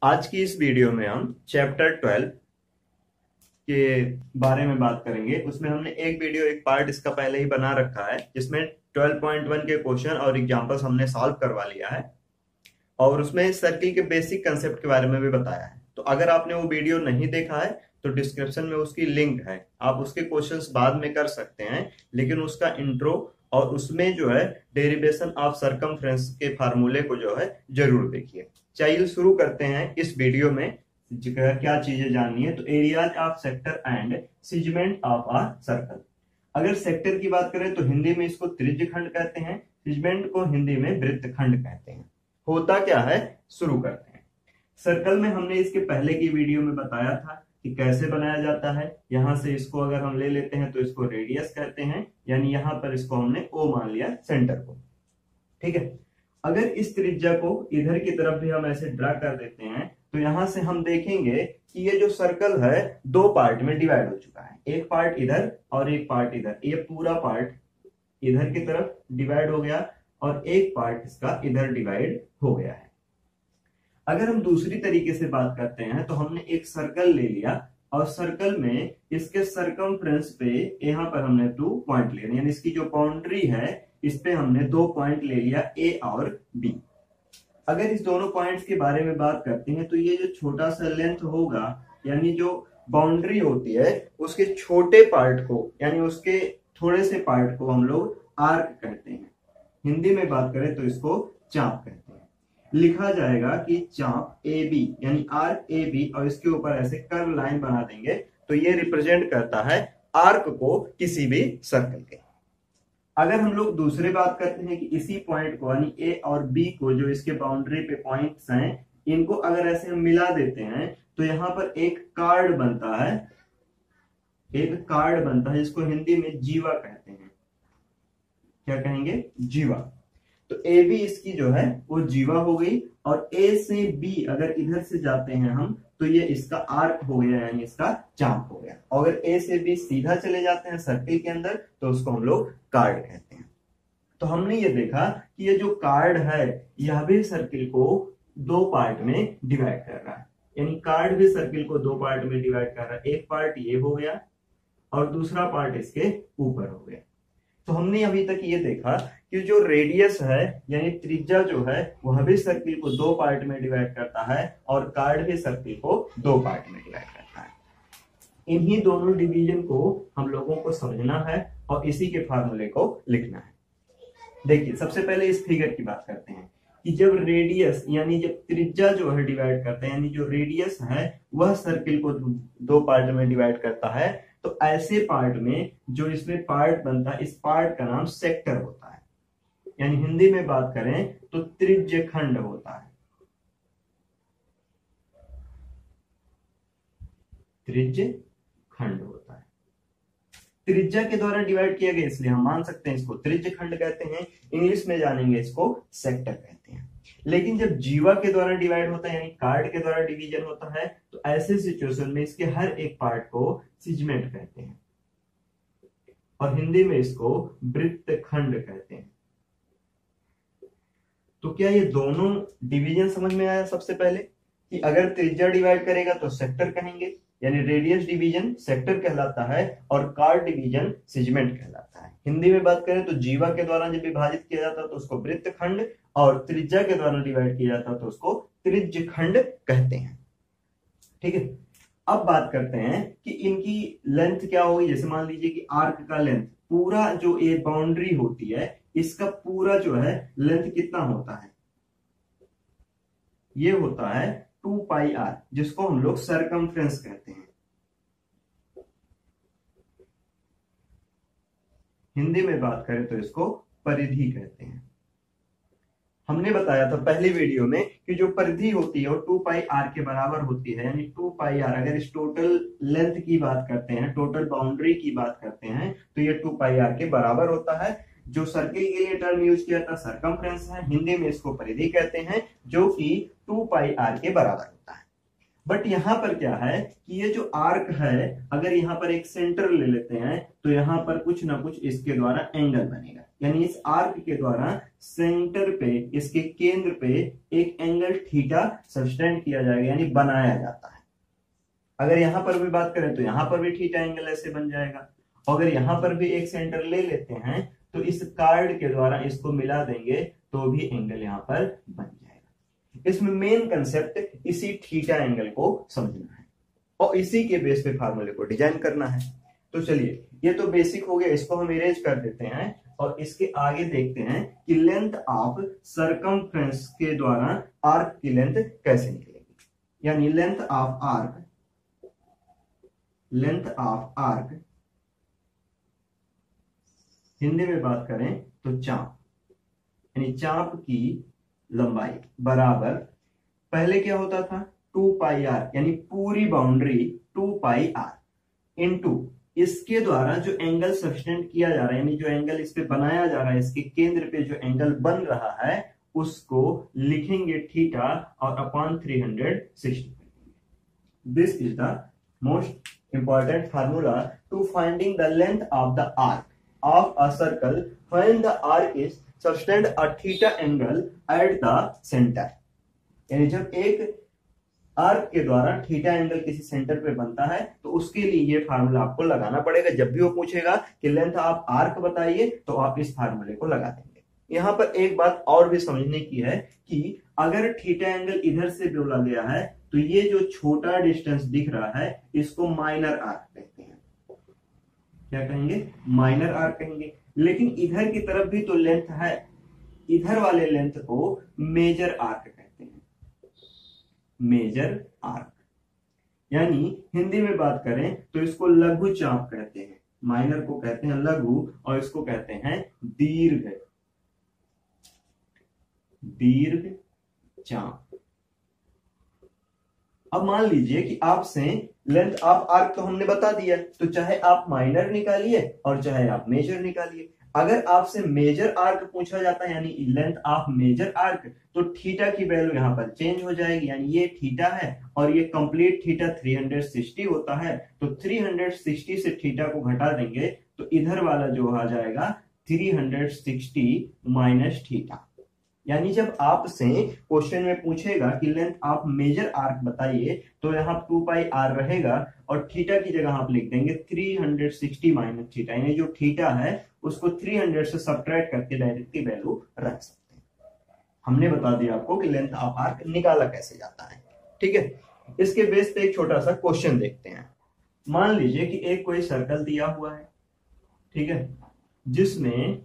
आज की इस वीडियो में हम चैप्टर 12 के बारे में बात करेंगे। उसमें हमने एक पार्ट इसका पहले ही बना रखा है जिसमें 12.1 के क्वेश्चन और एग्जांपल्स हमने सॉल्व करवा लिया है और उसमें सर्किल के बेसिक कंसेप्ट के बारे में भी बताया है। तो अगर आपने वो वीडियो नहीं देखा है तो डिस्क्रिप्शन में उसकी लिंक है, आप उसके क्वेश्चंस बाद में कर सकते हैं, लेकिन उसका इंट्रो और उसमें जो है डेरिवेशन ऑफ सरकमफ्रेंस के फार्मूले को जो है जरूर देखिए। चलिए शुरू करते हैं। इस वीडियो में क्या चीजें जाननी है, तो areas of sector and segment of a circle. अगर सेक्टर की बात करें तो हिंदी में इसको त्रिज्यखंड कहते हैं, सिगमेंट को हिंदी में वृत्तखंड कहते हैं। होता क्या है, शुरू करते हैं। सर्कल में हमने इसके पहले की वीडियो में बताया था कि कैसे बनाया जाता है। यहां से इसको अगर हम ले लेते हैं तो इसको रेडियस कहते हैं, यानी यहां पर इसको हमने ओ मान लिया सेंटर को। ठीक है, अगर इस त्रिज्या को इधर की तरफ भी हम ऐसे ड्रा कर देते हैं तो यहां से हम देखेंगे कि ये जो सर्कल है दो पार्ट में डिवाइड हो चुका है, एक पार्ट इधर और एक पार्ट इधर। ये पूरा पार्ट इधर की तरफ डिवाइड हो गया और एक पार्ट इसका इधर डिवाइड हो गया है। अगर हम दूसरी तरीके से बात करते हैं तो हमने एक सर्कल ले लिया और सर्कल में इसके सरकमफ्रेंस पे यहां पर हमने 2 पॉइंट ले लिया, यानी इसकी जो बाउंड्री है इस पे हमने 2 पॉइंट ले लिया, ए और बी। अगर इस दोनों पॉइंट्स के बारे में बात करते हैं तो ये जो छोटा सा लेंथ होगा, यानी जो बाउंड्री होती है उसके छोटे पार्ट को, यानी उसके थोड़े से पार्ट को हम लोग आर्क कहते हैं। हिंदी में बात करें तो इसको चाप कहते हैं। लिखा जाएगा कि चाप ए बी, यानी आर्क ए बी, और इसके ऊपर ऐसे कर्व लाइन बना देंगे तो ये रिप्रेजेंट करता है आर्क को किसी भी सर्कल के। अगर हम लोग दूसरे बात करते हैं कि इसी पॉइंट को, यानी ए और बी को, जो इसके बाउंड्री पे पॉइंट्स हैं, इनको अगर ऐसे हम मिला देते हैं तो यहां पर एक कार्ड बनता है, एक कार्ड बनता है जिसको हिंदी में जीवा कहते हैं। क्या कहेंगे? जीवा। तो ए बी इसकी जो है वो जीवा हो गई, और ए से बी अगर इधर से जाते हैं हम तो ये इसका आर्क हो गया, यानी इसका चाप हो गया। और अगर ए से बी सीधा चले जाते हैं सर्किल के अंदर तो उसको हम लोग कार्ड कहते हैं। तो हमने ये देखा कि ये जो कार्ड है यह भी सर्किल को दो पार्ट में डिवाइड कर रहा है, यानी कार्ड भी सर्किल को दो पार्ट में डिवाइड कर रहा है। एक पार्ट ये हो गया और दूसरा पार्ट इसके ऊपर हो गया। तो हमने अभी तक ये देखा कि जो रेडियस है, यानी त्रिज्या जो है, वह भी सर्किल को दो पार्ट में डिवाइड करता है और कार्ड भी सर्किल को दो पार्ट में डिवाइड करता है। इन्हीं दोनों डिवीजन को हम लोगों को समझना है और इसी के फार्मूले को लिखना है। देखिए, सबसे पहले इस फिगर की बात करते हैं कि जब रेडियस, यानी जब त्रिज्या जो है डिवाइड करते हैं, यानी जो रेडियस है वह सर्किल को दो पार्ट में डिवाइड करता है, तो ऐसे पार्ट में जो इसमें पार्ट बनता है, इस पार्ट का नाम सेक्टर होता है। यानी हिंदी में बात करें तो त्रिज्यखंड होता है। त्रिज्यखंड होता है। त्रिज्या के द्वारा डिवाइड किया गया इसलिए हम मान सकते हैं इसको त्रिज्यखंड कहते हैं। इंग्लिश में जानेंगे इसको सेक्टर कहते हैं। लेकिन जब जीवा के द्वारा डिवाइड होता है, यानी कार्ड के द्वारा डिवीजन होता है, तो ऐसे सिचुएशन में इसके हर एक पार्ट को सिगमेंट कहते हैं और हिंदी में इसको वृत्तखंड कहते हैं। तो क्या ये दोनों डिवीजन समझ में आया? सबसे पहले कि अगर त्रिज्या डिवाइड करेगा तो सेक्टर कहेंगे, यानी रेडियस डिवीजन सेक्टर कहलाता है और कार्ड डिवीजन सिगमेंट कहलाता है। हिंदी में बात करें तो जीवा के द्वारा जब विभाजित किया जाता है तो उसको वृत्तखंड, और त्रिज्या के द्वारा डिवाइड किया जाता है तो उसको त्रिज्यखंड कहते हैं। ठीक है, अब बात करते हैं कि इनकी लेंथ क्या होगी। जैसे मान लीजिए कि आर्क का लेंथ, पूरा जो ये बाउंड्री होती है इसका पूरा जो है लेंथ कितना होता है? ये होता है 2 पाई आर, जिसको हम लोग सरकमफ्रेंस कहते हैं। हिंदी में बात करें तो इसको परिधि कहते हैं। हमने बताया था पहली वीडियो में कि जो परिधि होती है वो 2 पाई आर के बराबर होती है, यानी 2 पाई आर। अगर इस टोटल लेंथ की बात करते हैं, टोटल बाउंड्री की बात करते हैं, तो ये 2 पाई आर के बराबर होता है। जो सर्किल के लिए टर्म यूज किया था सरकमफ्रेंस है, हिंदी में इसको परिधि कहते हैं, जो कि 2 पाई आर के बराबर होता है। बट यहां पर क्या है कि ये जो आर्क है, अगर यहां पर एक सेंटर ले लेते हैं तो यहां पर कुछ ना कुछ इसके द्वारा एंगल बनेगा। यानी इस आर्क के द्वारा सेंटर पे, इसके केंद्र पे एक एंगल थीटा सब्टेंड किया जाएगा, यानी बनाया जाता है। अगर यहां पर भी बात करें तो यहां पर भी थीटा एंगल ऐसे बन जाएगा। अगर यहां पर भी एक सेंटर ले लेते हैं तो इस कार्ड के द्वारा इसको मिला देंगे तो भी एंगल यहां पर बन जाएगा। इसमें मेन कंसेप्ट इसी थीटा एंगल को समझना है और इसी के बेस पे फार्मूले को डिजाइन करना है। तो चलिए, ये तो बेसिक हो गया, इसको हम इरेज कर देते हैं और इसके आगे देखते हैं कि लेंथ ऑफ सरकमफ्रेंस के द्वारा आर्क की लेंथ कैसे निकलेगी। यानी लेंथ ऑफ आर्क हिंदी में बात करें तो चाप, यानी चाप की लंबाई बराबर, पहले क्या होता था 2 पाई आर, यानी पूरी बाउंड्री 2 पाई आर इनटू इसके द्वारा जो एंगल सब्टेंड किया जा रहा है, यानी जो एंगल इस पे बनाया जा रहा है, इसके केंद्र पे जो एंगल बन रहा है उसको लिखेंगे थीटा और upon 360। This is the most important formula to finding the length of the arc of a circle when the arc is subtend a theta angle at the center। यानी जब एक आर्क के द्वारा थीटा एंगल किसी centre पे बनता है तो उसके लिए ये फार्मूला आपको लगाना पड़ेगा। जब भी वो पूछेगा कि लेंथ ऑफ आर्क बताइए तो आप इस फार्मूले को लगा देंगे। यहां पर एक बात और भी समझने की है कि अगर थीटा एंगल इधर से बोला गया है तो ये जो छोटा डिस्टेंस दिख रहा है इसको माइनर आर्क कहते हैं। क्या कहेंगे? माइनर आर्क कहेंगे। लेकिन इधर की तरफ भी तो लेंथ है, इधर वाले लेंथ को मेजर आर्क कहते हैं। मेजर आर्क, यानी हिंदी में बात करें तो इसको लघु चाप कहते हैं। माइनर को कहते हैं लघु और इसको कहते हैं दीर्घ चाप। अब मान लीजिए कि आपसे लेंथ ऑफ आर्क तो हमने बता दिया, तो चाहे आप माइनर निकालिए और चाहे आप मेजर निकालिए। अगर आपसे मेजर आर्क पूछा जाता है यानी लेंथ ऑफ मेजर आर्क, तो थीटा की वैल्यू यहां पर चेंज हो जाएगी। यानी ये थीटा है और ये कंप्लीट थीटा 360 होता है, तो 360 से थीटा को घटा देंगे तो इधर वाला जो आ जाएगा 360 माइनस थीटा। यानी जब आपसे क्वेश्चन में पूछेगा कि लेंथ ऑफ मेजर आर्क बताइए तो यहाँ 2 पाई आर रहेगा और थीटा की जगह आप लिख देंगे 360 माइनस थीटा। यानी जो थीटा है उसको 300 से सब्ट्रैक्ट करके डायरेक्टली वैल्यू रख सकते हैं। हमने बता दिया आपको कि लेंथ ऑफ आर्क निकाला कैसे जाता है। ठीक है, इसके बेस पे एक छोटा सा क्वेश्चन देखते हैं। मान लीजिए कि एक कोई सर्कल दिया हुआ है, ठीक है, जिसमें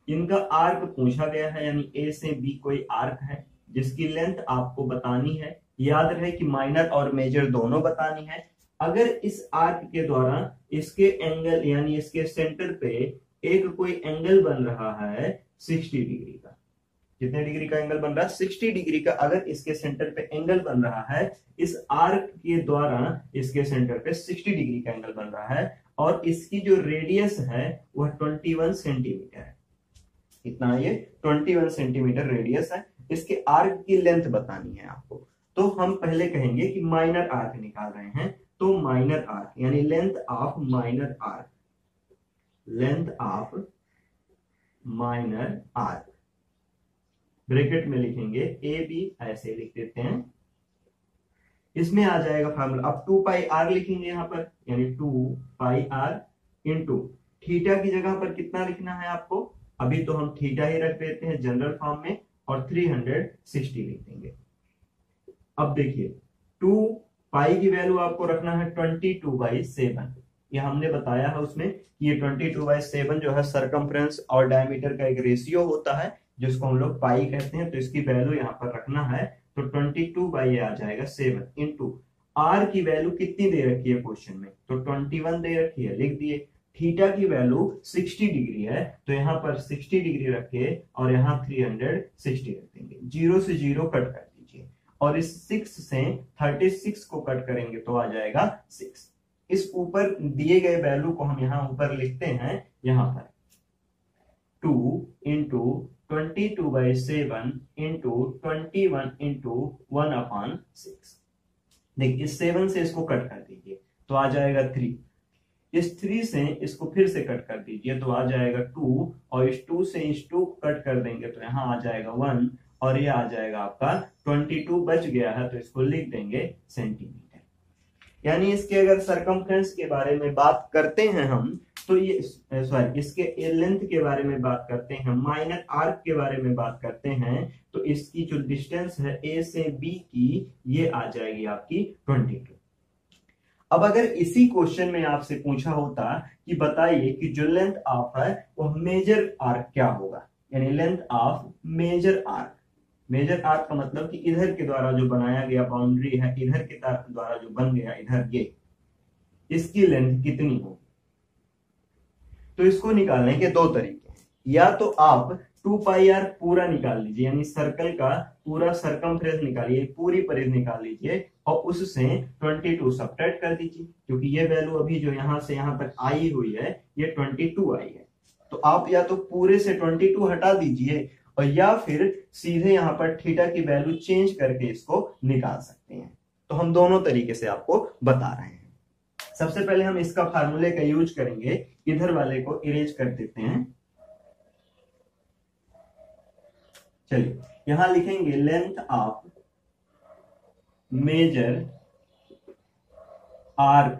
इनका आर्क पूछा गया है, यानी ए से बी कोई आर्क है जिसकी लेंथ आपको बतानी है। याद रहे कि माइनर और मेजर दोनों बतानी है। अगर इस आर्क के द्वारा इसके एंगल यानी इसके सेंटर पे एक कोई एंगल बन रहा है 60 डिग्री का। कितने डिग्री का एंगल बन रहा है? 60 डिग्री का। अगर इसके सेंटर पे एंगल बन रहा है, इस आर्क के द्वारा इसके सेंटर पे 60 डिग्री का एंगल बन रहा है और इसकी जो रेडियस है वह 21 सेंटीमीटर है। कितना? ये 21 सेंटीमीटर रेडियस है। इसके आर्क की लेंथ बतानी है आपको, तो हम पहले कहेंगे कि माइनर आर्क निकाल रहे हैं। तो माइनर आर्क यानी length of minor arc, length of minor arc bracket में लिखेंगे ए बी, ऐसे लिख देते हैं। इसमें आ जाएगा फार्मूला। अब 2 पाई आर लिखेंगे यहाँ पर, यानी 2 पाई आर इंटू थीटा की जगह पर कितना लिखना है आपको? अभी तो हम थीटा ही रख देते हैं जनरल फॉर्म में और 360 लिख देंगे। अब देखिए 2 पाई की वैल्यू आपको रखना है 22/7। ये हमने बताया है उसमें कि ये 22/7 जो है सरकमफ्रेंस और डायमीटर का एक रेशियो होता है जिसको हम लोग पाई कहते हैं। तो इसकी वैल्यू यहाँ पर रखना है, तो 22 आ जाएगा 7 इंटू आर की वैल्यू कितनी दे रखी है क्वेश्चन में? तो 21 दे रखी है, लिख दिए। थीटा की वैल्यू 60 डिग्री है तो यहाँ पर 60 डिग्री रखे और यहाँ 360 रख देंगे। 0 से 0 कट कर दीजिए और इस 6 से 36 को कट करेंगे तो आ जाएगा 6। इस ऊपर दिए गए वैल्यू को हम यहाँ ऊपर लिखते हैं, यहाँ पर 2 इंटू 22/7 इंटू 21 इंटू 1/6। देखिए 7 से इसको कट कर दीजिए तो आ जाएगा 3। इस 3 से इसको फिर से कट कर दीजिए तो आ जाएगा 2, और इस 2 से इस 2 कट कर देंगे तो यहाँ आ जाएगा 1, और ये आ जाएगा आपका 22 बच गया है, तो इसको लिख देंगे सेंटीमीटर। यानी इसके अगर सरकमफ्रेंस के बारे में बात करते हैं हम, तो ये सॉरी इसके लेंथ के बारे में बात करते हैं, माइनर आर्क के बारे में बात करते हैं, तो इसकी जो डिस्टेंस है ए से बी की, ये आ जाएगी आपकी 22। अब अगर इसी क्वेश्चन में आपसे पूछा होता कि बताइए कि जो लेंथ ऑफ है वो मेजर आर्क क्या होगा, यानी length of major arc. Major arc का मतलब कि इधर के द्वारा जो बनाया गया बाउंड्री है, इधर के द्वारा जो बन गया इधर, ये इसकी लेंथ कितनी हो। तो इसको निकालने के दो तरीके हैं, या तो आप 2 पाई आर पूरा निकाल लीजिए, यानी सर्कल का पूरा सरकमफ्रेंस निकालिए, पूरी परिधि निकाल लीजिए, और उससे 22 सब्ट्रैक्ट कर दीजिए, क्योंकि ये वैल्यू अभी जो यहां से यहां तक आई हुई है ये 22 आई है। तो आप या तो पूरे से 22 हटा दीजिए, और या फिर सीधे यहां पर थीटा की वैल्यू चेंज करके इसको निकाल सकते हैं। तो हम दोनों तरीके से आपको बता रहे हैं। सबसे पहले हम इसका फार्मूले का यूज करेंगे, इधर वाले को इरेज कर देते हैं। चलिए यहां लिखेंगे length of major arc,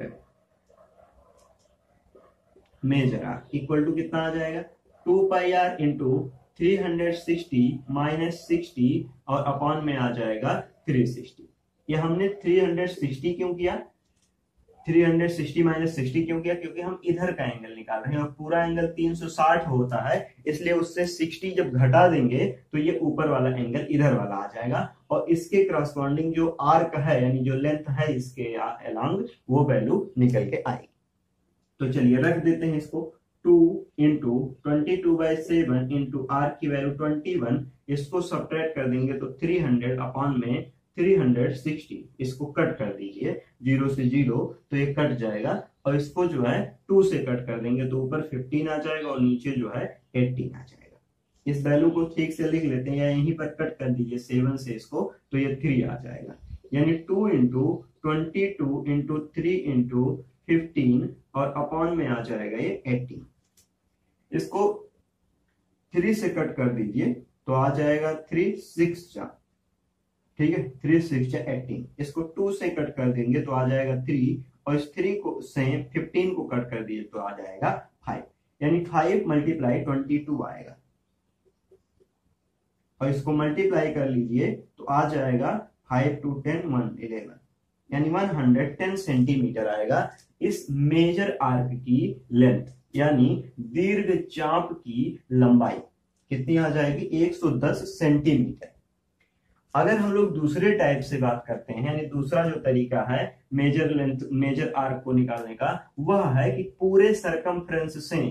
major arc equal to कितना आ जाएगा, 2 पाई आर इंटू 360 माइनस 60 और अपॉन में आ जाएगा 360। ये हमने 360 क्यों किया, 360 माइनस 60 क्यों किया, क्योंकि हम इधर का एंगल निकाल रहे हैं, और पूरा एंगल 360 होता है, इसलिए उससे 60 जब घटा देंगे तो ये ऊपर वाला एंगल इधर वाला आ जाएगा, और इसके करस्पॉन्डिंग जो आर्क है यानी जो लेंथ है इसके अलोंग, वो वैल्यू निकल के आएगी। तो चलिए रख देते हैं इसको, 2 इंटू 22/7 इंटू आर की वैल्यू 21, इसको सब्ट्रैक्ट कर देंगे तो 300 अपॉन में 360, इसको कट कर दीजिए 0 से 0, तो ये कट जाएगा, और इसको जो है 2 से कट कर देंगे तो ऊपर 15 आ जाएगा और नीचे जो है 18 आ जाएगा। इस वैल्यू को ठीक से लिख लेते हैं, या यहीं पर कट कर दीजिए 7 से इसको, तो ये 3 आ जाएगा, यानी 2 इंटू 22 इंटू 3 इंटू 15 और अपॉन में आ जाएगा ये 18। इसको 3 से कट कर दीजिए तो आ जाएगा 3 6 जा, ठीक है, 3 6 जा 18। इसको 2 से कट कर देंगे तो आ जाएगा 3, और इस 3 को से 15 को कट कर दिए तो आ जाएगा 5, यानी 5 मल्टीप्लाई 22 आएगा, और इसको मल्टीप्लाई कर लीजिए तो आ जाएगा 5 2 10 111, यानी 110 सेंटीमीटर आएगा इस मेजर आर्क की लेंथ, यानी दीर्घ चाप की लंबाई कितनी आ जाएगी, 110 सेंटीमीटर। अगर हम लोग दूसरे टाइप से बात करते हैं, यानी दूसरा जो तरीका है मेजर लेंथ, मेजर आर्क को निकालने का, वह है कि पूरे सरकमफ्रेंस से,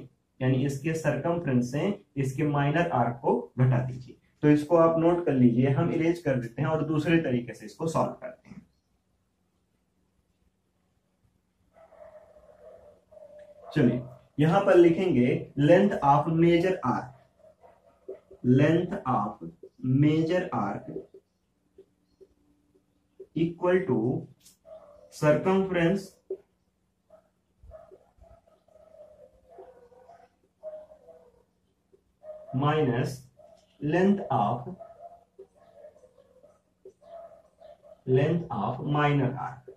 यानी इसके सरकमफ्रेंस से इसके माइनर आर्क को घटा दीजिए। तो इसको आप नोट कर लीजिए, हम इरेज कर देते हैं और दूसरे तरीके से इसको सॉल्व करते हैं। चलिए यहां पर लिखेंगे length of major arc, length of major arc equal to circumference minus length of minor arc,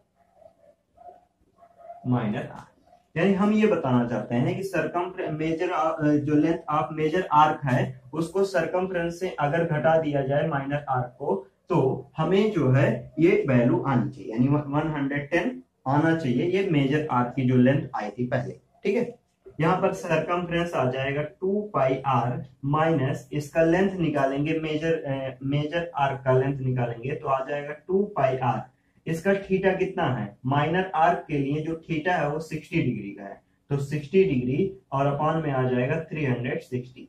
minor arc. यानी हम ये बताना चाहते हैं कि सरकमफ्रेंस मेजर जो लेंथ ऑफ मेजर आर्क है उसको सरकमफ्रेंस से अगर घटा दिया जाए माइनर आर्क को, तो हमें जो है ये वैल्यू आनी चाहिए, यानी 110 आना चाहिए, ये मेजर आर्क की जो लेंथ आई थी पहले, ठीक है। यहाँ पर सरकमफ्रेंस आ जाएगा 2 पाई आर माइनस इसका लेंथ निकालेंगे, मेजर आर्क का लेंथ निकालेंगे तो आ जाएगा 2 पाई आर। इसका थीटा कितना है, माइनर आर्क के लिए जो थीटा है वो 60 डिग्री का है, तो 60 डिग्री और अपॉन में आ जाएगा 360,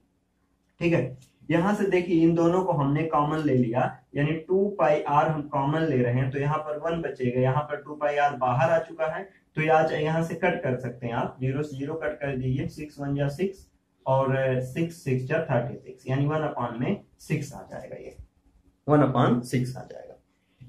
ठीक है। यहां से देखिए इन दोनों को हमने कॉमन ले लिया, यानी 2 पाई आर हम कॉमन ले रहे हैं, तो यहाँ पर 1 बचेगा, यहाँ पर 2 पाई आर बाहर आ चुका है, तो यहाँ से कट कर सकते हैं आप, 0 से 0 कट कर दीजिए, 6 1 जा 6 और 6 6 जा 36, यानी 1 अपॉन में 6 आ जाएगा, ये 1/6 आ जाएगा।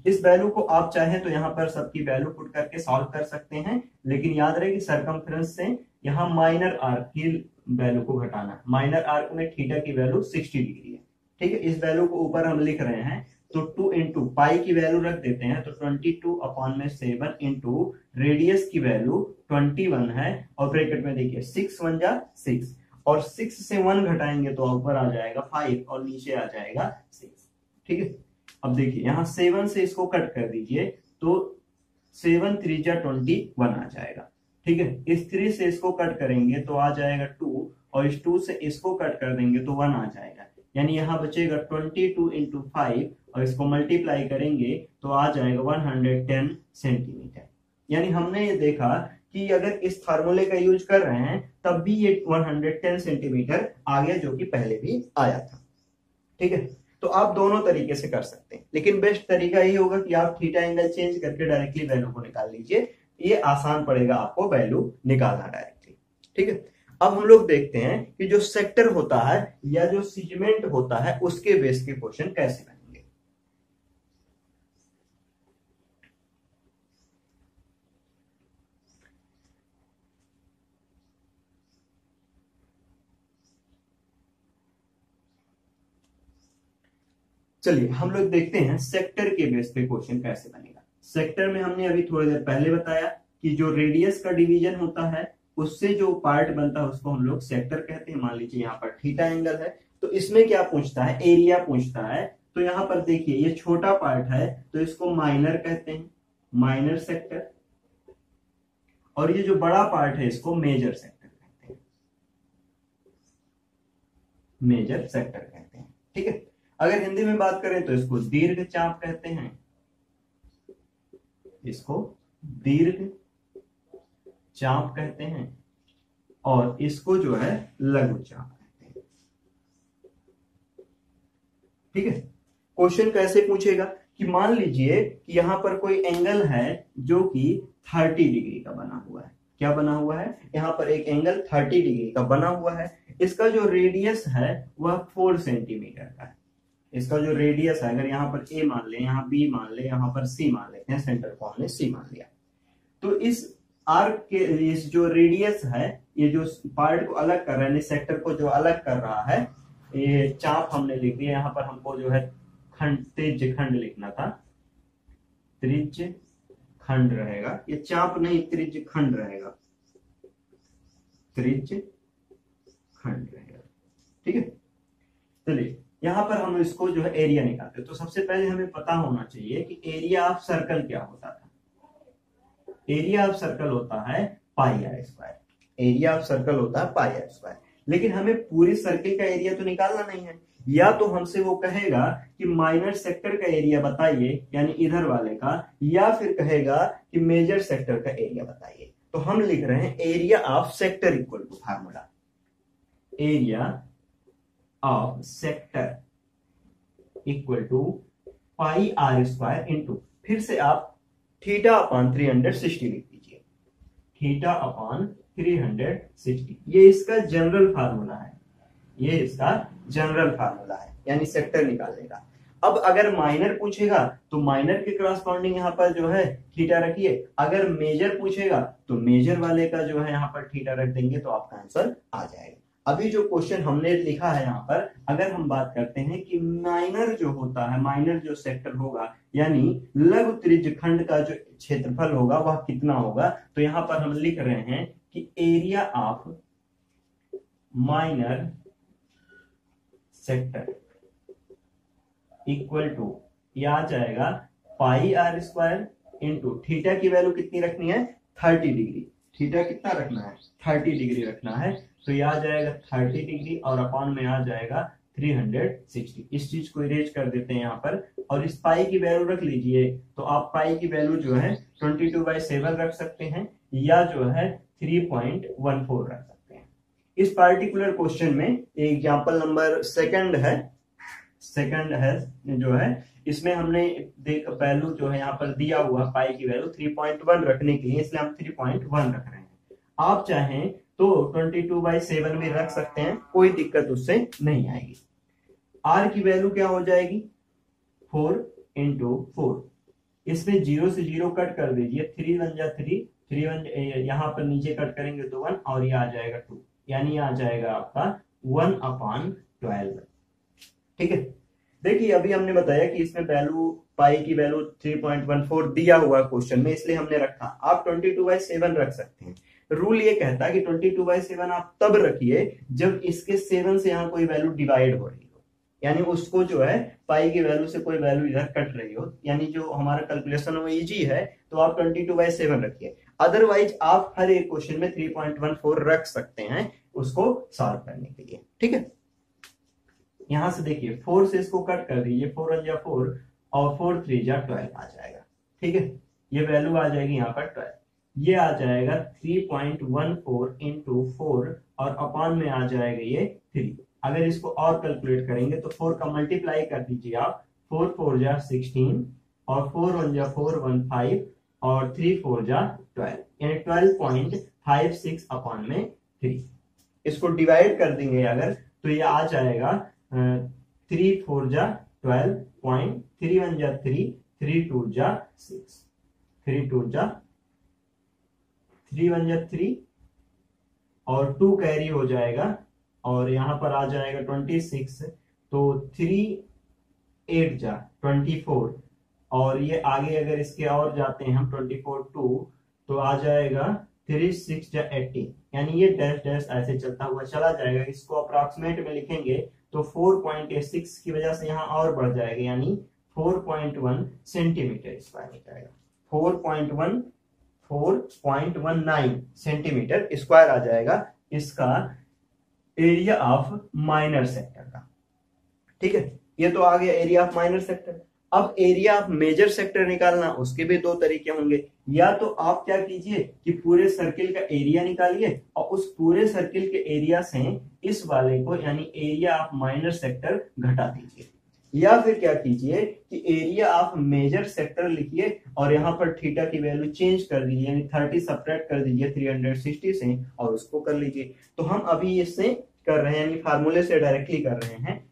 इस वैल्यू को आप चाहें तो यहाँ पर सबकी वैल्यू पुट करके सॉल्व कर सकते हैं, लेकिन याद रहे कि सरकमफ्रेंस से यहाँ माइनर आर्क की वैल्यू को घटाना है। माइनर आर्क में थीटा की वैल्यू 60 डिग्री है, ठीक है। इस वैल्यू को ऊपर हम लिख रहे हैं, तो 2 इंटू पाई की वैल्यू रख देते हैं, तो 22/7 इंटू रेडियस की वैल्यू 21 है, और ब्रैकेट में देखिए 6 1 जा 6, और 6 से 1 घटाएंगे तो ऊपर आ जाएगा 5 और नीचे आ जाएगा 6, ठीक है। अब देखिए यहाँ 7 से इसको कट कर दीजिए, तो 7 3 जा 21 आ जाएगा, ठीक है। इस 3 से इसको कट करेंगे तो आ जाएगा 2, और इस 2 से इसको कट कर देंगे तो 1 आ जाएगा, यानी यहाँ बचेगा 22 इंटू 5, और इसको मल्टीप्लाई करेंगे तो आ जाएगा 110 सेंटीमीटर। यानी हमने ये देखा कि अगर इस फार्मूले का यूज कर रहे हैं तब भी ये 110 सेंटीमीटर आ गया, जो कि पहले भी आया था, ठीक है। तो आप दोनों तरीके से कर सकते हैं, लेकिन बेस्ट तरीका यही होगा कि आप थीटा एंगल चेंज करके डायरेक्टली वैल्यू को निकाल लीजिए, ये आसान पड़ेगा आपको वैल्यू निकालना डायरेक्टली, ठीक है। अब हम लोग देखते हैं कि जो सेक्टर होता है या जो सेगमेंट होता है उसके बेस के क्वेश्चन कैसे बनेंगे। चलिए हम लोग देखते हैं सेक्टर के बेस पे क्वेश्चन कैसे बनेगा। सेक्टर में हमने अभी थोड़ी देर पहले बताया कि जो रेडियस का डिवीजन होता है उससे जो पार्ट बनता है उसको हम लोग सेक्टर कहते हैं। मान लीजिए यहाँ पर थीटा एंगल है, तो इसमें क्या पूछता है, एरिया पूछता है। तो यहाँ पर देखिए ये छोटा पार्ट है तो इसको माइनर कहते हैं, माइनर सेक्टर, और ये जो बड़ा पार्ट है इसको मेजर सेक्टर कहते हैं, मेजर सेक्टर कहते हैं, ठीक है। अगर हिंदी में बात करें तो इसको दीर्घ चाप कहते हैं, इसको दीर्घ चाप कहते हैं, और इसको जो है लघु चाप कहते हैं, ठीक है। क्वेश्चन कैसे पूछेगा कि मान लीजिए कि यहां पर कोई एंगल है जो कि 30 डिग्री का बना हुआ है। क्या बना हुआ है, यहां पर एक एंगल 30 डिग्री का बना हुआ है। इसका जो रेडियस है वह 4 सेंटीमीटर का है। इसका जो रेडियस है, अगर यहाँ पर ए मान ले, यहाँ बी मान ले, यहाँ पर सी मान लेते हैं, सेंटर को हमने सी मान लिया, तो इस आर्क के इस जो रेडियस है, ये जो पार्ट को अलग कर रहा है, सेक्टर को जो अलग कर रहा है, ये चाप हमने लिख दिया। यहाँ पर हमको जो है खंड, त्रिज्य खंड लिखना था, त्रिज्य खंड रहेगा, ये चाप नहीं त्रिज्य खंड रहेगा, त्रिज्य खंड रहेगा, ठीक है। चलिए यहां पर हम इसको जो है एरिया निकालते हैं। तो सबसे पहले हमें पता होना चाहिए कि एरिया ऑफ सर्कल क्या होता था। एरिया ऑफ सर्कल होता है pi are square. Area of circle होता है पाई आर स्क्वायर, लेकिन हमें पूरी सर्कल का एरिया तो निकालना नहीं है। या तो हमसे वो कहेगा कि माइनर सेक्टर का एरिया बताइए, यानी इधर वाले का, या फिर कहेगा कि मेजर सेक्टर का एरिया बताइए। तो हम लिख रहे हैं area of sector equal to formula, area of sector equal to pi are square into, फिर से आप थीटा अपॉन 360 लिख दीजिए, थीटा अपॉन 360। ये इसका जनरल फार्मूला है, ये इसका जनरल फार्मूला है, यानी सेक्टर निकालने का। अब अगर माइनर पूछेगा तो माइनर के क्रॉसपॉन्डिंग यहाँ पर जो है थीटा रखिए। अगर मेजर पूछेगा तो मेजर वाले का जो है यहाँ पर थीटा रख देंगे, तो आपका आंसर आ जाएगा। अभी जो क्वेश्चन हमने लिखा है यहाँ पर, अगर हम बात करते हैं कि माइनर जो होता है, माइनर जो सेक्टर होगा, यानी लघु त्रिज्य खंड का जो क्षेत्रफल होगा वह कितना होगा, तो यहाँ पर हम लिख रहे हैं कि area of minor sector equal to, यह आ जाएगा pi are square into theta की वैल्यू कितनी रखनी है, 30 डिग्री। थीटा कितना रखना है, 30 डिग्री रखना है, तो यह आ जाएगा 30 डिग्री और अपॉन में आ जाएगा 360। इस चीज को इरेज कर देते हैं यहाँ पर, और इस पाई की वैल्यू रख लीजिए। तो आप पाई की वैल्यू जो है 22/7 रख सकते हैं, या जो है 3.14 रख सकते हैं। इस पार्टिकुलर क्वेश्चन में एग्जाम्पल नंबर सेकंड है जो है, इसमें हमने देख वैल्यू जो है यहाँ पर दिया हुआ पाई की वैल्यू 3.1 रखने के लिए, इसलिए हम 3.1 रख रहे हैं। आप चाहें तो 22/7 में रख सकते हैं, कोई दिक्कत उससे नहीं आएगी। आर की वैल्यू क्या हो जाएगी, 4 × 4, इसमें 0 से 0 कट कर दीजिए, 3 1 जा 3, 3 1 यहाँ पर नीचे कट करेंगे तो 1 और ये आ जाएगा 2, यानी आ जाएगा आपका 1/12। ठीक है। देखिए अभी हमने बताया कि इसमें वैल्यू पाई की वैल्यू 3.14 दिया हुआ क्वेश्चन में, इसलिए हमने रखा। आप 22/7 रख सकते हैं। रूल ये कहता है कि 22/7 आप तब रखिए जब इसके 7 से यहाँ कोई वैल्यू डिवाइड हो रही हो, यानी उसको जो है पाई की वैल्यू से कोई वैल्यू इधर कट रही हो, यानी जो हमारा कैलकुलेशन वो इजी है, तो आप 22/7 रखिए। अदरवाइज आप हर एक क्वेश्चन में 3.14 रख सकते हैं उसको सॉल्व करने के लिए। ठीक है। यहां से देखिए 4 से इसको कट कर दीजिए, 4 1 जा 4 और 4 3 जा 12 आ जाएगा। ठीक है। ये वैल्यू आ जाएगी यहाँ पर 12, ये आ जाएगा 3.14 इंटू 4 और अपॉन में आ जाएगा ये 3। अगर इसको और कैलकुलेट करेंगे तो 4 का मल्टीप्लाई कर दीजिए आप, 4 4 जा 16 और 4 1 जा 4 1 5 और 3 4 जा 12, यानी 12.56 अपॉन में 3। इसको डिवाइड कर देंगे अगर तो ये आ जाएगा 3 4 जा 12 पॉइंट, 3 1 जा 3, 3 2 जा 6, 3 2 जा 3 1 जा 3 और 2 कैरी हो जाएगा और यहाँ पर आ जाएगा 26, तो 3 8 जा 24 और ये आगे अगर इसके और जाते हैं हम 24 2 तो आ जाएगा 3 6 जा 18, यानी ये डैश डैश ऐसे चलता हुआ चला जाएगा। इसको अप्रॉक्सीमेट में लिखेंगे तो 4.6 की वजह से यहाँ और बढ़ जाएगा, यानी 4.1 सेंटीमीटर स्क्वायर हो जाएगा। 4.19 सेंटीमीटर स्क्वायर आ जाएगा इसका एरिया ऑफ माइनर सेक्टर का। ठीक है। ये तो आ गया एरिया ऑफ माइनर सेक्टर। अब एरिया ऑफ मेजर सेक्टर निकालना, उसके भी दो तरीके होंगे। या तो आप क्या कीजिए कि पूरे सर्किल का एरिया निकालिए और उस पूरे सर्किल के एरिया से इस वाले को यानी एरिया ऑफ माइनर सेक्टर घटा दीजिए, या फिर क्या कीजिए कि एरिया ऑफ मेजर सेक्टर लिखिए और यहाँ पर थीटा की वैल्यू चेंज कर दीजिए, यानी 30 सब्ट्रैक्ट कर दीजिए 360 से और उसको कर लीजिए। तो हम अभी इससे कर रहे हैं, यानी फार्मूले से डायरेक्टली कर रहे हैं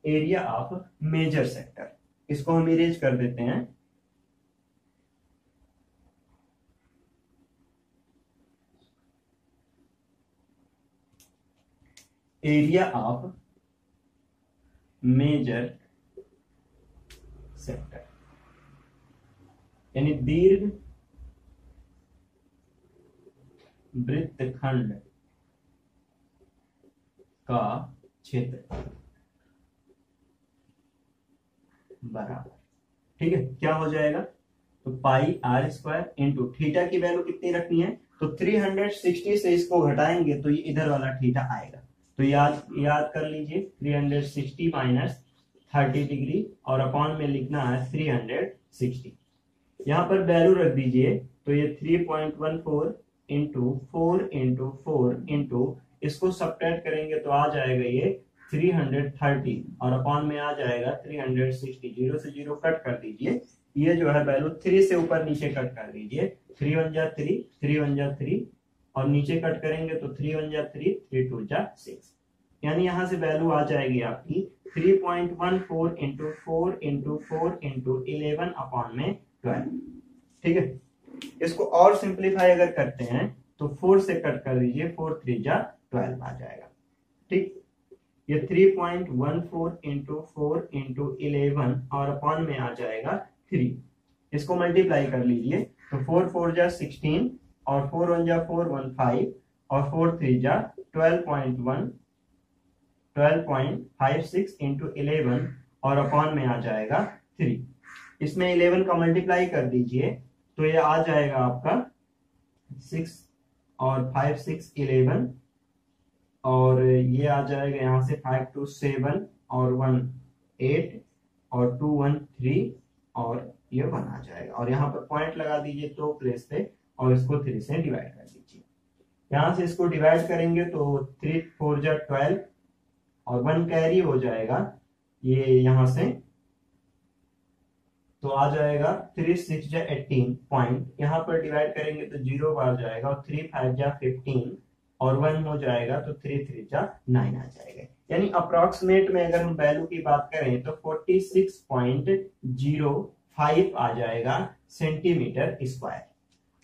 एरिया ऑफ मेजर सेक्टर। इसको हम इरेज कर देते हैं। एरिया ऑफ मेजर सेक्टर यानी दीर्घ वृत्तखंड का क्षेत्र बराबर। ठीक है। क्या हो जाएगा तो पाई आर स्क्वायर इंटू थीटा की वैल्यू कितनी रखनी है, तो 360 से इसको घटाएंगे तो ये इधर वाला थीटा आएगा। तो याद कर लीजिए 360 माइनस 30 डिग्री और अपॉन में लिखना है 360। यहाँ पर वैल्यू रख दीजिए तो ये 3.14 इंटू 4 इंटू 4 इंटू इसको सब्ट्रैक्ट करेंगे तो आ जाएगा ये 330 और अपॉन में आ जाएगा 360। 0 से 0 कट कर दीजिए, ये जो है वैल्यू 3 से ऊपर नीचे कट कर दीजिए। 3 1 जा 3, 3 1 जा 3 और नीचे कट करेंगे तो 3 1 जा 3, 3 2 जा 6, यानी यहां से वैल्यू आ जाएगी आपकी 3.14 इंटू 4 इंटू 4 इंटू 11 अपॉन में 12। ठीक है। इसको और सिंप्लीफाई अगर करते हैं तो 4 से कट कर दीजिए, 4 3 जा 12 आ जाएगा। ठीक। ये 3.14 इंटू 4 इंटू 11 और अपॉन में आ जाएगा 3। इसको मल्टीप्लाई कर लीजिए तो 4 4 जा 16 और 4 1 जा 4 1 5 और 4 3 जा 12.56 इंटू 11 और अपॉन में आ जाएगा 3। इसमें 11 का मल्टीप्लाई कर दीजिए तो ये आ जाएगा आपका 6 और 5 6 11 और ये आ जाएगा यहाँ से 5 2 7 और 1 8 और 2 1 3 और ये 1 आ जाएगा और यहाँ पर पॉइंट लगा दीजिए तो प्लेस पे और इसको 3 से डिवाइड कर दीजिए। यहाँ से इसको डिवाइड करेंगे तो 3 4 जा 12 और 1 कैरी हो जाएगा ये यहाँ से, तो आ जाएगा 3 6 जा 18 पॉइंट, यहाँ पर डिवाइड करेंगे तो 0 बार जाएगा और 3 5 जा 15 और 1 हो जाएगा तो 3 3 जा 9 आ जाएगा। यानी अप्रोक्सीमेट में अगर हम वैल्यू की बात करें तो 5 आ जाएगा सेंटीमीटर स्क्वायर।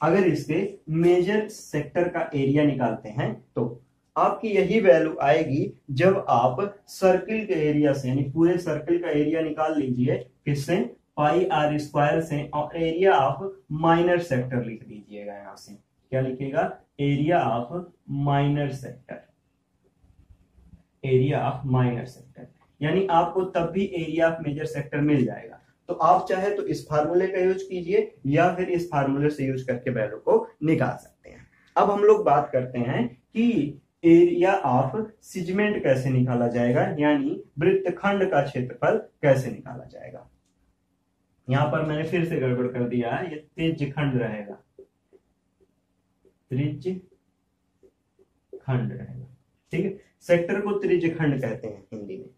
अगर इसके मेजर सेक्टर का एरिया निकालते हैं तो आपकी यही वैल्यू आएगी जब आप सर्किल के एरिया से, यानी पूरे सर्किल का एरिया निकाल लीजिए किससे, पाई आर स्क्वायर से, और एरिया ऑफ माइनर सेक्टर लिख दीजिएगा। यहां से क्या लिखिएगा, area of minor sector, area of minor sector, यानी आपको तब भी एरिया ऑफ मेजर सेक्टर मिल जाएगा। तो आप चाहे तो इस फार्मूले का यूज कीजिए या फिर इस फार्मूले से यूज करके वैल्यू को निकाल सकते हैं। अब हम लोग बात करते हैं कि एरिया ऑफ सिगमेंट कैसे निकाला जाएगा, यानी वृत्तखंड का क्षेत्रफल कैसे निकाला जाएगा। यहां पर मैंने फिर से गड़बड़ कर दिया है, ये त्रिज्यखंड रहेगा, त्रिज्यखंड रहेगा, ठीक है। सेक्टर को त्रिज्यखंड कहते हैं हिंदी में।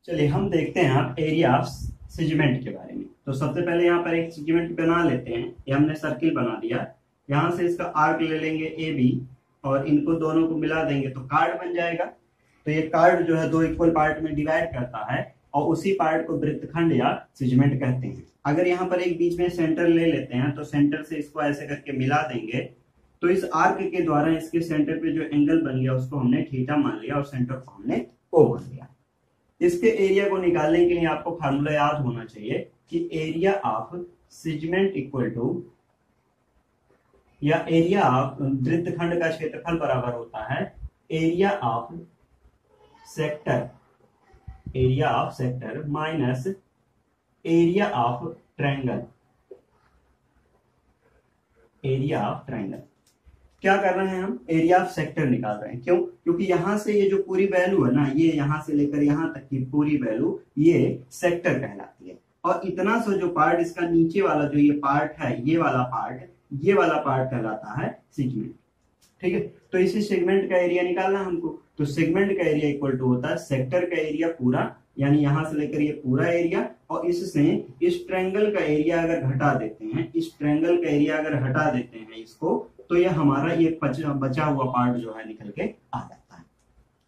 चलिए हम देखते हैं आप एरिया ऑफ सिगमेंट के बारे में। तो सबसे पहले यहाँ पर एक सिगमेंट बना लेते हैं, ये हमने सर्किल बना दिया, यहां से इसका आर्क ले लेंगे ए बी और इनको दोनों को मिला देंगे तो कार्ड बन जाएगा। तो ये कार्ड जो है दो इक्वल पार्ट में डिवाइड करता है और उसी पार्ट को वृत्तखंड या सिगमेंट कहते हैं। अगर यहाँ पर एक बीच में सेंटर ले लेते हैं तो सेंटर से इसको ऐसे करके मिला देंगे तो इस आर्क के द्वारा इसके सेंटर पे जो एंगल बन गया उसको हमने थीटा मान लिया और सेंटर को हमने ओ मान लिया। इसके एरिया को निकालने के लिए आपको फार्मूला याद होना चाहिए कि area of segment equal to, या एरिया ऑफ वृत्तखंड का क्षेत्रफल बराबर होता है area of sector, area of sector minus area of triangle, area of triangle. क्या कर रहे हैं हम, एरिया ऑफ सेक्टर निकाल रहे हैं। क्यों, क्योंकि यहां से ये जो पूरी वैल्यू है ना, ये यहां से लेकर यहां तक की पूरी वैल्यू ये सेक्टर कहलाती है। और इतना सा जो पार्ट इसका नीचे वाला जो ये पार्ट है, ये वाला पार्ट कहलाता है सेगमेंट, ठीक है। तो इसी सेगमेंट का एरिया निकालना हमको, तो सेगमेंट का एरिया इक्वल टू होता है सेक्टर का एरिया पूरा, यानी यहां से लेकर ये पूरा एरिया, और इससे इस ट्रायंगल का एरिया अगर घटा देते हैं, इस ट्रायंगल का एरिया अगर हटा देते हैं इसको, तो ये हमारा ये बचा हुआ पार्ट जो है निकल के आ जाता है।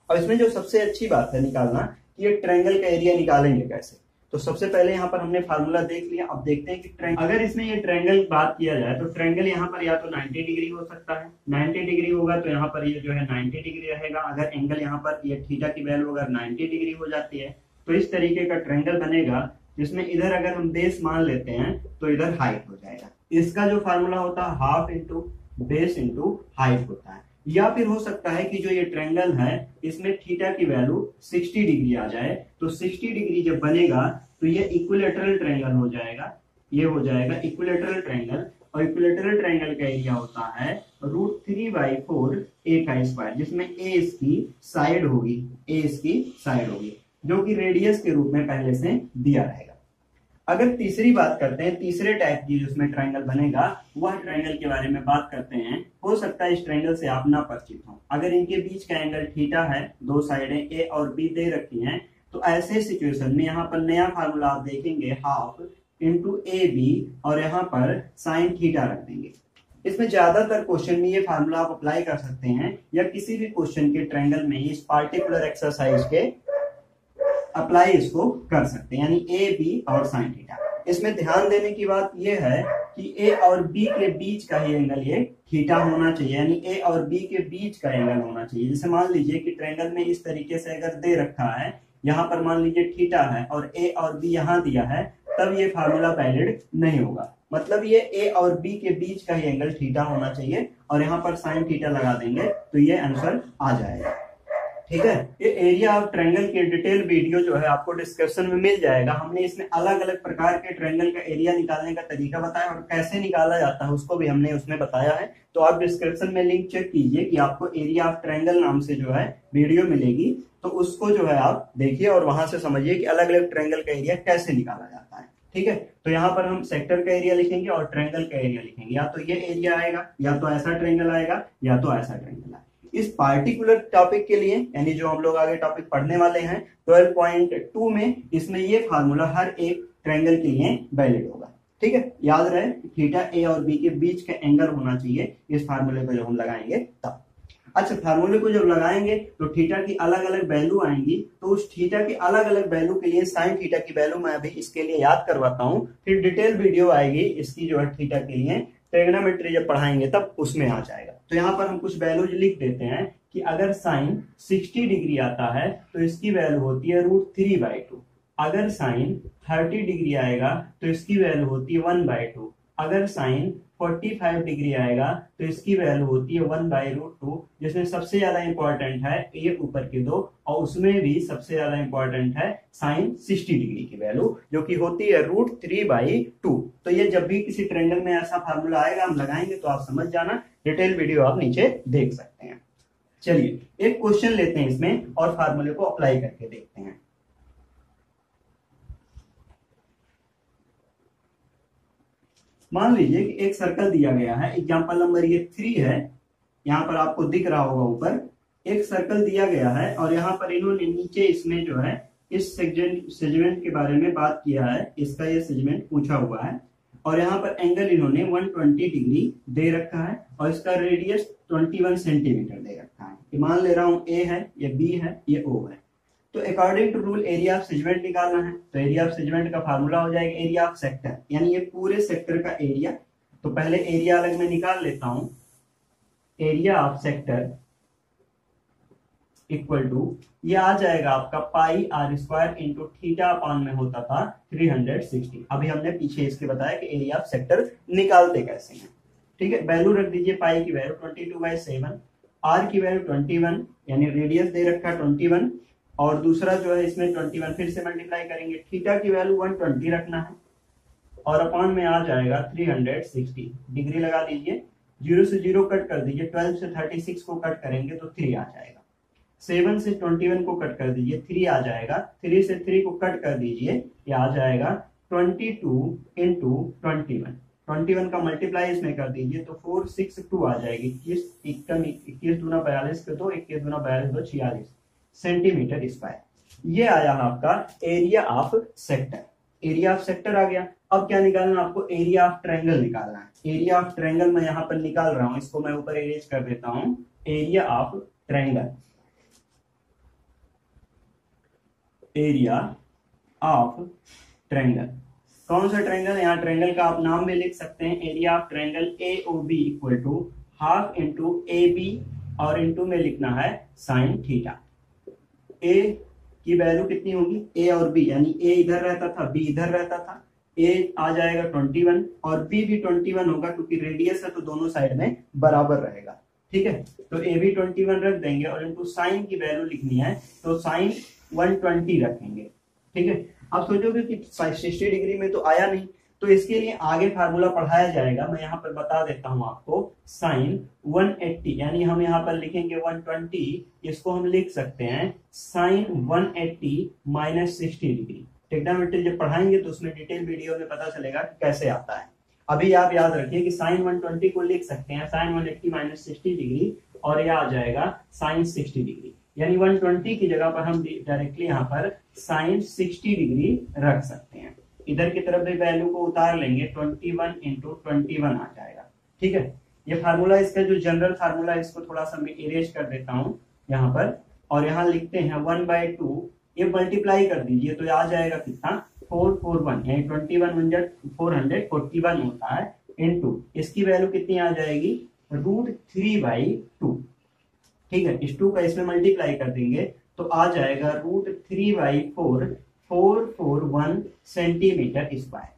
और इसमें जो सबसे अच्छी बात है निकालना कि ये ट्रायंगल का एरिया निकालेंगे कैसे। तो सबसे पहले यहाँ पर हमने फार्मूला देख लिया। अब देखते हैं कि अगर इसमें ये ट्रायंगल बात किया जाए तो ट्रायंगल यहाँ पर या तो 90 डिग्री हो सकता है, 90 डिग्री होगा तो यहाँ पर ये जो है 90 डिग्री रहेगा। अगर एंगल यहाँ पर ये थीटा की वैल्यू अगर 90 डिग्री हो जाती है तो इस तरीके का ट्रायंगल बनेगा, जिसमें इधर अगर हम बेस मान लेते हैं तो इधर हाइट हो जाएगा। इसका जो फार्मूला होता है half into base into height होता है। या फिर हो सकता है कि जो ये ट्रायंगल है इसमें थीटा की वैल्यू 60 डिग्री आ जाए, तो 60 डिग्री जब बनेगा तो ये इक्विलेटरल ट्रायंगल हो जाएगा, ये हो जाएगा इक्विलेटरल ट्रायंगल। और इक्विलेटरल ट्रायंगल का एरिया होता है √3/4 a का स्क्वायर, जिसमें a इसकी साइड होगी, a इसकी साइड होगी, जो कि रेडियस के रूप में पहले से दिया रहेगा। अगर तीसरी बात करते हैं, तीसरे टाइप की जिसमें ट्रायंगल बनेगा, वह ट्रायंगल के बारे में बात करते हैं। हो सकता है इस ट्रायंगल से आप ना परिचित हो। अगर इनके बीच का एंगल थीटा है, दो साइडें ए और बी दे रखी हैं, तो ऐसे सिचुएशन में यहाँ पर नया फार्मूला आप देखेंगे हाफ इंटू ए बी और यहाँ पर साइन थीटा रख देंगे। इसमें ज्यादातर क्वेश्चन में ये फार्मूला आप अप्लाई कर सकते हैं, या किसी भी क्वेश्चन के ट्रायंगल में इस पार्टिकुलर एक्सरसाइज के अप्लाई इसको कर सकते हैं, यानी ए बी और साइन थीटा। इसमें ध्यान देने की बात यह है कि ए और बी के बीच का ही एंगल ये थीटा होना चाहिए, यानी ए और बी के बीच का एंगल होना चाहिए। जैसे मान लीजिए कि ट्रायंगल में इस तरीके से अगर दे रखा है, यहाँ पर मान लीजिए थीटा है और ए और बी यहाँ दिया है, तब ये फार्मूला वैलिड नहीं होगा। मतलब ये ए और बी के बीच का ही एंगल थीटा होना चाहिए, और यहाँ पर साइन थीटा लगा देंगे तो ये आंसर आ जाएगा, ठीक है। ये एरिया ऑफ ट्रायंगल के डिटेल वीडियो जो है आपको डिस्क्रिप्शन में मिल जाएगा। हमने इसमें अलग अलग प्रकार के ट्रायंगल का एरिया निकालने का तरीका बताया और कैसे निकाला जाता है उसको भी हमने उसमें बताया है। तो आप डिस्क्रिप्शन में लिंक चेक कीजिए कि आपको एरिया ऑफ ट्रायंगल नाम से जो है वीडियो मिलेगी, तो उसको जो है आप देखिए और वहां से समझिए कि अलग अलग ट्रायंगल का एरिया कैसे निकाला जाता है, ठीक है। तो यहाँ पर हम सेक्टर का एरिया लिखेंगे और ट्रायंगल का एरिया लिखेंगे। या तो ये एरिया आएगा, या तो ऐसा ट्रायंगल आएगा, या तो ऐसा ट्रायंगल आएगा। इस पार्टिकुलर टॉपिक के लिए, यानी जो हम लोग आगे टॉपिक पढ़ने वाले हैं 12.2 में, इसमें ये फार्मूला हर एक ट्रायंगल के लिए वैलिड होगा, ठीक है। याद रहे थीटा ए और बी के बीच का एंगल होना चाहिए इस फार्मूले को जब हम लगाएंगे तब। अच्छा, फार्मूले को जब लगाएंगे तो थीटा की अलग अलग वैल्यू आएंगी, तो उस थीटा की अलग अलग वैल्यू के लिए साइन थीटा की वैल्यू मैं अभी इसके लिए याद करवाता हूँ, फिर डिटेल वीडियो आएगी इसकी जो है थीटा के लिए, ट्रिग्नोमेट्री जब पढ़ाएंगे तब उसमें आ जाएगा। तो यहाँ पर हम कुछ वैल्यूज लिख देते हैं कि अगर साइन 60 डिग्री आता है तो इसकी वैल्यू होती है √3/2। अगर साइन 30 डिग्री आएगा तो इसकी वैल्यू होती है 1/2। अगर साइन 45 डिग्री आएगा तो इसकी वैल्यू होती है 1/√2, जिसमें सबसे ज्यादा इंपॉर्टेंट है ये ऊपर के दो, और उसमें भी सबसे ज्यादा इंपॉर्टेंट है साइन 60 डिग्री की वैल्यू, जो कि होती है √3/2। तो ये जब भी किसी ट्रायंगल में ऐसा फार्मूला आएगा हम लगाएंगे तो आप समझ जाना, डिटेल वीडियो आप नीचे देख सकते हैं। चलिए एक क्वेश्चन लेते हैं इसमें और फार्मूले को अप्लाई करके देखते हैं। मान लीजिए कि एक सर्कल दिया गया है, एग्जांपल नंबर ये 3 है, यहाँ पर आपको दिख रहा होगा ऊपर एक सर्कल दिया गया है, और यहाँ पर इन्होंने नीचे इसमें जो है इस सेगमेंट के बारे में बात किया है, इसका ये सेगमेंट पूछा हुआ है, और यहाँ पर एंगल इन्होंने 120 डिग्री दे रखा है, और इसका रेडियस 21 सेंटीमीटर दे रखा है। मान ले रहा हूं ए है, ये बी है, ये ओ है। तो according to rule area of segment निकालना है, तो एरिया ऑफ सेगमेंट का फार्मूला हो जाएगा एरिया ऑफ सेक्टर, यानी ये पूरे सेक्टर का एरिया। तो पहले एरिया अलग में निकाल लेता हूं, area of sector equal to ये आ जाएगा आपका πr² इंटू थीटा अपान में होता था 360। अभी हमने पीछे इसके बताया कि एरिया ऑफ सेक्टर निकालते कैसे हैं। ठीक है, वैल्यू रख दीजिए, पाई की वैल्यू 22/7, आर की वैल्यू 21, यानी रेडियस दे रखा 21, और दूसरा जो है इसमें 21 फिर से मल्टीप्लाई करेंगे, थीटा की वैल्यू 120 रखना है, और अपान में आ जाएगा 360 डिग्री लगा दीजिए, 0 से 0 कट कर दीजिए, 12 से 36 को कट करेंगे तो 3 आ जाएगा, 7 से 21 को कट कर दीजिए 3 आ जाएगा, 3 से 3 को कट कर दीजिए, ये आ जाएगा 22 इंटू 21 का मल्टीप्लाई इसमें कर दीजिए तो 462 आ जाएगी, 21 दूना 42 के दो, 21 दूना 42 दो 46 सेंटीमीटर स्क्वायर। ये आया आपका area of sector. Area of sector आ गया। अब क्या निकालना आपको, एरिया ऑफ ट्रायंगल निकालना है। एरिया ऑफ ट्रायंगल मैं यहां पर निकाल रहा हूं, इसको मैं ऊपर इरेज कर देता हूं। Area of triangle, area of triangle, कौन सा ट्रायंगल, यहाँ ट्रायंगल का आप नाम भी लिख सकते हैं, area of triangle AOB equal to half into AB, और इंटू में लिखना है साइन थीटा। ए की वैल्यू कितनी होगी, ए और बी, यानी ए इधर रहता था, बी इधर रहता था, ए आ जाएगा 21 और बी भी 21 होगा, क्योंकि रेडियस है तो दोनों साइड में बराबर रहेगा। ठीक है, तो ए भी 21 रख देंगे, और इनको साइन की वैल्यू लिखनी है तो साइन 120 रखेंगे। ठीक है, आप सोचोगे कि 60 डिग्री में तो आया नहीं, तो इसके लिए आगे फार्मूला पढ़ाया जाएगा, मैं यहाँ पर बता देता हूं आपको। साइन 180, यानी हम यहाँ पर लिखेंगे 120, इसको हम लिख सकते हैं साइन 180 माइनस 60 डिग्री। ट्रिग्नोमेट्री जब पढ़ाएंगे तो उसमें डिटेल वीडियो में पता चलेगा कि कैसे आता है। अभी आप याद रखिए कि साइन 120 को लिख सकते हैं साइन 180 माइनस 60 डिग्री, और यह आ जाएगा साइन 60 डिग्री, यानी 120 की जगह पर हम डायरेक्टली यहाँ पर साइन 60 डिग्री रख सकते हैं। इधर की तरफ भी वैल्यू को उतार लेंगे, 21 इंटू 21 आ जाएगा। ठीक है, ये फार्मूला, इसका जो जनरल फार्मूला है इसको थोड़ा सा मैं इरेज कर देता हूँ यहाँ पर, और यहाँ लिखते हैं 1/2, ये मल्टीप्लाई कर दीजिए तो आ जाएगा कितना, 441, यानी 21 441 होता है, इंटू इसकी वैल्यू कितनी आ जाएगी, √3/2। ठीक है, इस 2 का इसमें मल्टीप्लाई कर देंगे तो आ जाएगा √3/4, 441 सेंटीमीटर स्क्वायर,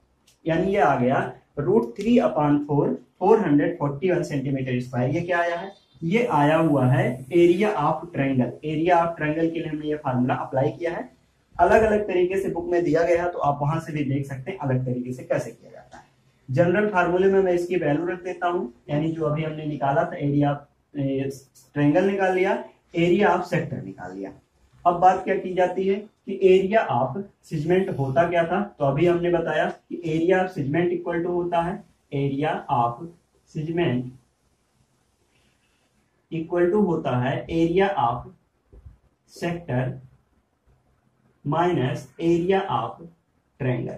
यानी ये आ गया √3/4, 441 सेंटीमीटर स्क्वायर। ये क्या आया है, ये आया हुआ है area of triangle. Area of triangle के लिए हमने ये फार्मूला अप्लाई किया है। अलग अलग तरीके से बुक में दिया गया है, तो आप वहां से भी देख सकते हैं अलग तरीके से कैसे किया जाता है। जनरल फार्मूले में मैं इसकी वैल्यू रख देता हूँ, यानी जो अभी हमने निकाला था एरिया ऑफ ट्रायंगल निकाल लिया, एरिया ऑफ सेक्टर निकाल लिया। अब बात क्या की जाती है कि एरिया ऑफ सेगमेंट होता क्या था, तो अभी हमने बताया कि area of segment equal to होता है, area of segment equal to होता है area of sector minus area of triangle.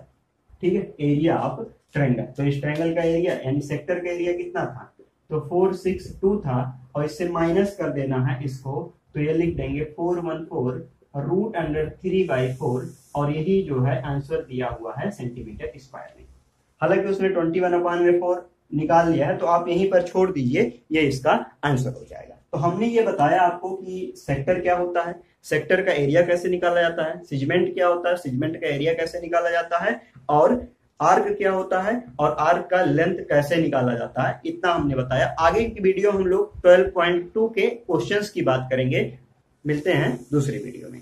ठीक है, एरिया ऑफ ट्रायंगल, तो इस ट्रायंगल का एरिया यानी सेक्टर का एरिया कितना था, तो 462 था और इससे माइनस कर देना है इसको, तो ये लिख देंगे 414√3/4 और यही जो है आंसर दिया हुआ है सेंटीमीटर स्क्वायर में। हालांकि उसने 21/4 निकाल लिया है, तो आप यहीं पर छोड़ दीजिए, ये इसका आंसर हो जाएगा। तो हमने ये बताया आपको कि सेक्टर क्या होता है, सेक्टर का एरिया कैसे निकाला जाता है, सिगमेंट क्या होता है, सिगमेंट का एरिया कैसे निकाला जाता है, और आर्क क्या होता है और आर्क का लेंथ कैसे निकाला जाता है, इतना हमने बताया। आगे की वीडियो हम लोग 12.2 के क्वेश्चंस की बात करेंगे। मिलते हैं दूसरी वीडियो में।